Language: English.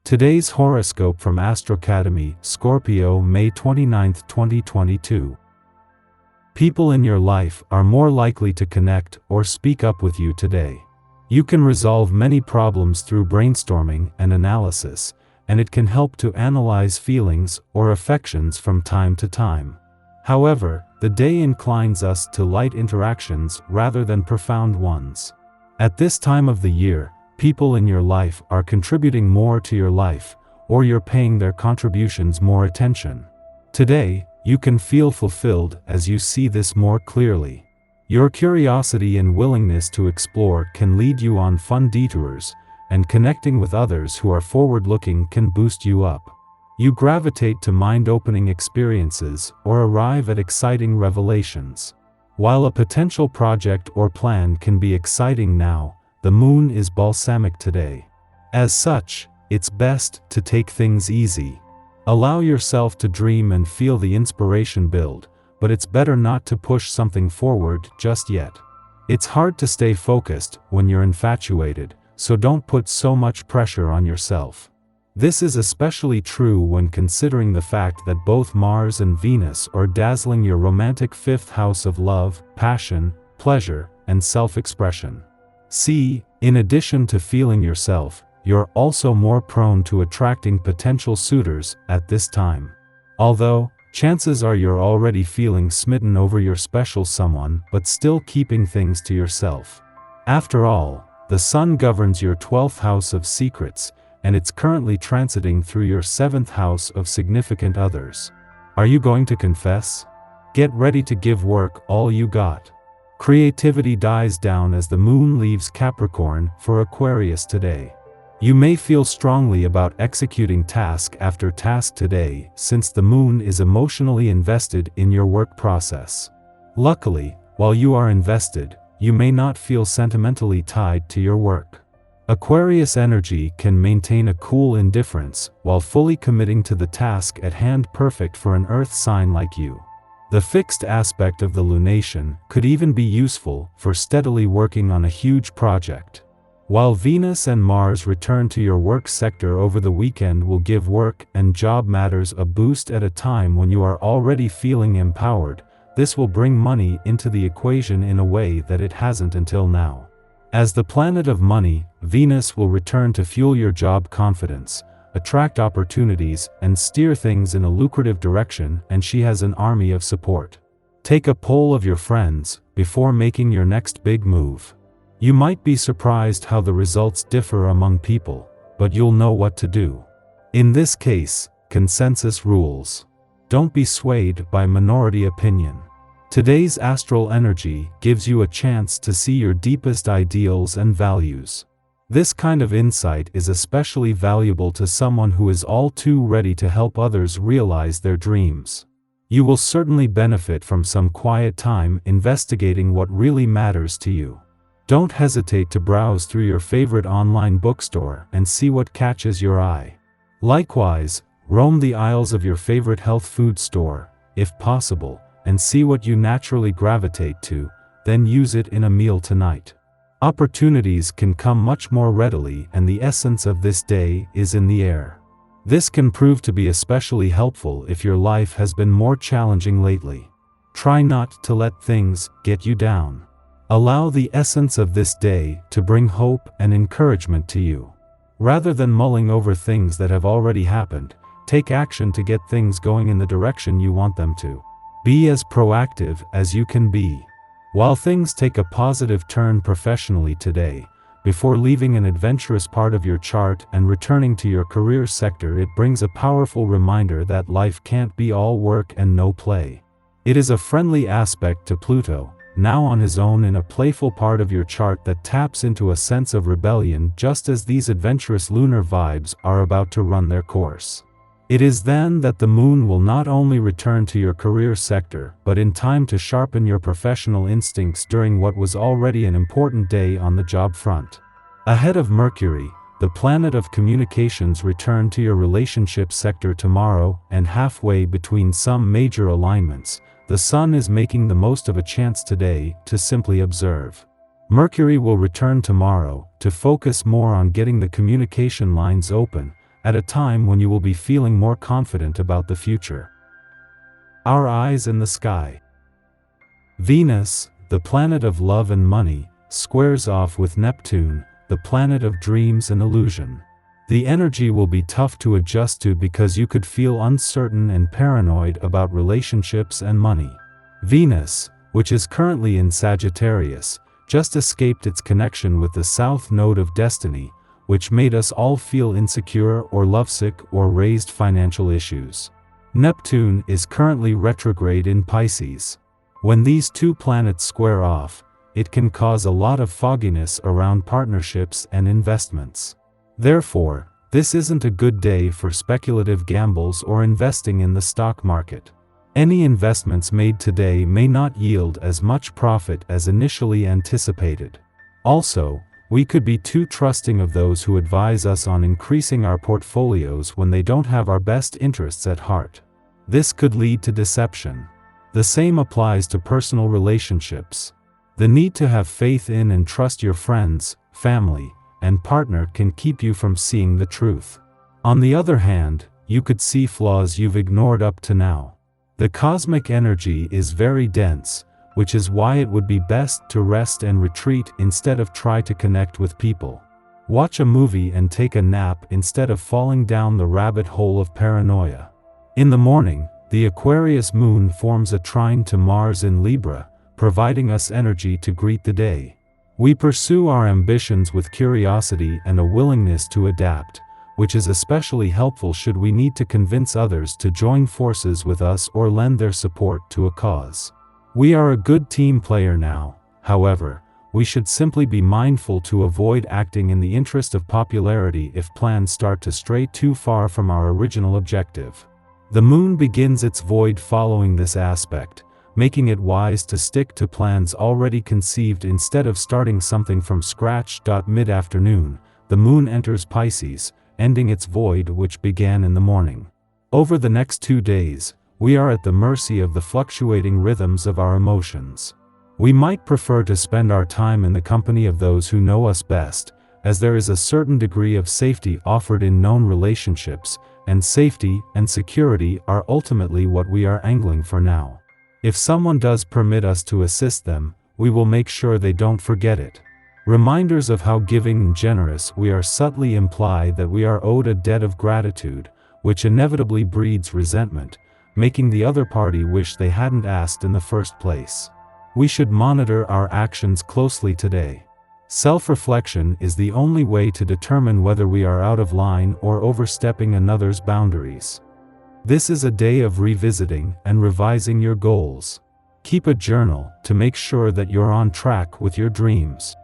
Today's horoscope from Astrocademy, Scorpio, May 29, 2022. People in your life are more likely to connect or speak up with you today. You can resolve many problems through brainstorming and analysis, and it can help to analyze feelings or affections from time to time. However, the day inclines us to light interactions rather than profound ones. At this time of the year, people in your life are contributing more to your life, or you're paying their contributions more attention. Today, you can feel fulfilled as you see this more clearly. Your curiosity and willingness to explore can lead you on fun detours, and connecting with others who are forward-looking can boost you up. You gravitate to mind-opening experiences or arrive at exciting revelations. While a potential project or plan can be exciting now, the moon is balsamic today. As such, it's best to take things easy. Allow yourself to dream and feel the inspiration build, but it's better not to push something forward just yet. It's hard to stay focused when you're infatuated, so don't put so much pressure on yourself. This is especially true when considering the fact that both Mars and Venus are dazzling your romantic fifth house of love, passion, pleasure, and self-expression. See, in addition to feeling yourself, you're also more prone to attracting potential suitors at this time. Although, chances are you're already feeling smitten over your special someone but still keeping things to yourself. After all, the Sun governs your 12th house of secrets, and it's currently transiting through your 7th house of significant others. Are you going to confess? Get ready to give work all you got. Creativity dies down as the moon leaves Capricorn for Aquarius today. You may feel strongly about executing task after task today since the moon is emotionally invested in your work process. Luckily, while you are invested, you may not feel sentimentally tied to your work. Aquarius energy can maintain a cool indifference while fully committing to the task at hand, perfect for an earth sign like you. The fixed aspect of the lunation could even be useful for steadily working on a huge project. While Venus and Mars return to your work sector over the weekend will give work and job matters a boost at a time when you are already feeling empowered. This will bring money into the equation in a way that it hasn't until now. As the planet of money, Venus will return to fuel your job confidence, attract opportunities, and steer things in a lucrative direction, and she has an army of support. Take a poll of your friends before making your next big move. You might be surprised how the results differ among people, but you'll know what to do. In this case, consensus rules. Don't be swayed by minority opinion. Today's astral energy gives you a chance to see your deepest ideals and values. This kind of insight is especially valuable to someone who is all too ready to help others realize their dreams. You will certainly benefit from some quiet time investigating what really matters to you. Don't hesitate to browse through your favorite online bookstore and see what catches your eye. Likewise, roam the aisles of your favorite health food store, if possible, and see what you naturally gravitate to, then use it in a meal tonight. Opportunities can come much more readily, and the essence of this day is in the air. This can prove to be especially helpful if your life has been more challenging lately. Try not to let things get you down. Allow the essence of this day to bring hope and encouragement to you. Rather than mulling over things that have already happened, take action to get things going in the direction you want them to. Be as proactive as you can be. While things take a positive turn professionally today, before leaving an adventurous part of your chart and returning to your career sector, it brings a powerful reminder that life can't be all work and no play. It is a friendly aspect to Pluto, now on his own in a playful part of your chart that taps into a sense of rebellion just as these adventurous lunar vibes are about to run their course. It is then that the moon will not only return to your career sector, but in time to sharpen your professional instincts during what was already an important day on the job front. Ahead of Mercury, the planet of communications, return to your relationship sector tomorrow, and halfway between some major alignments, the Sun is making the most of a chance today to simply observe. Mercury will return tomorrow to focus more on getting the communication lines open, at a time when you will be feeling more confident about the future. Our eyes in the sky. Venus, the planet of love and money, squares off with Neptune, the planet of dreams and illusion. The energy will be tough to adjust to because you could feel uncertain and paranoid about relationships and money. Venus, which is currently in Sagittarius, just escaped its connection with the South Node of Destiny, which made us all feel insecure or lovesick or raised financial issues. Neptune is currently retrograde in Pisces. When these two planets square off, it can cause a lot of fogginess around partnerships and investments. Therefore, this isn't a good day for speculative gambles or investing in the stock market. Any investments made today may not yield as much profit as initially anticipated. Also, we could be too trusting of those who advise us on increasing our portfolios when they don't have our best interests at heart. This could lead to deception. The same applies to personal relationships. The need to have faith in and trust your friends, family, and partner can keep you from seeing the truth. On the other hand, you could see flaws you've ignored up to now. The cosmic energy is very dense, which is why it would be best to rest and retreat instead of try to connect with people. Watch a movie and take a nap instead of falling down the rabbit hole of paranoia. In the morning, the Aquarius moon forms a trine to Mars in Libra, providing us energy to greet the day. We pursue our ambitions with curiosity and a willingness to adapt, which is especially helpful should we need to convince others to join forces with us or lend their support to a cause. We are a good team player now, however, we should simply be mindful to avoid acting in the interest of popularity if plans start to stray too far from our original objective. The moon begins its void following this aspect, making it wise to stick to plans already conceived instead of starting something from scratch. Mid-afternoon, the moon enters Pisces, ending its void which began in the morning. Over the next 2 days, we are at the mercy of the fluctuating rhythms of our emotions. We might prefer to spend our time in the company of those who know us best, as there is a certain degree of safety offered in known relationships, and safety and security are ultimately what we are angling for now. If someone does permit us to assist them, we will make sure they don't forget it. Reminders of how giving and generous we are subtly imply that we are owed a debt of gratitude, which inevitably breeds resentment, making the other party wish they hadn't asked in the first place. We should monitor our actions closely today. Self-reflection is the only way to determine whether we are out of line or overstepping another's boundaries. This is a day of revisiting and revising your goals. Keep a journal to make sure that you're on track with your dreams.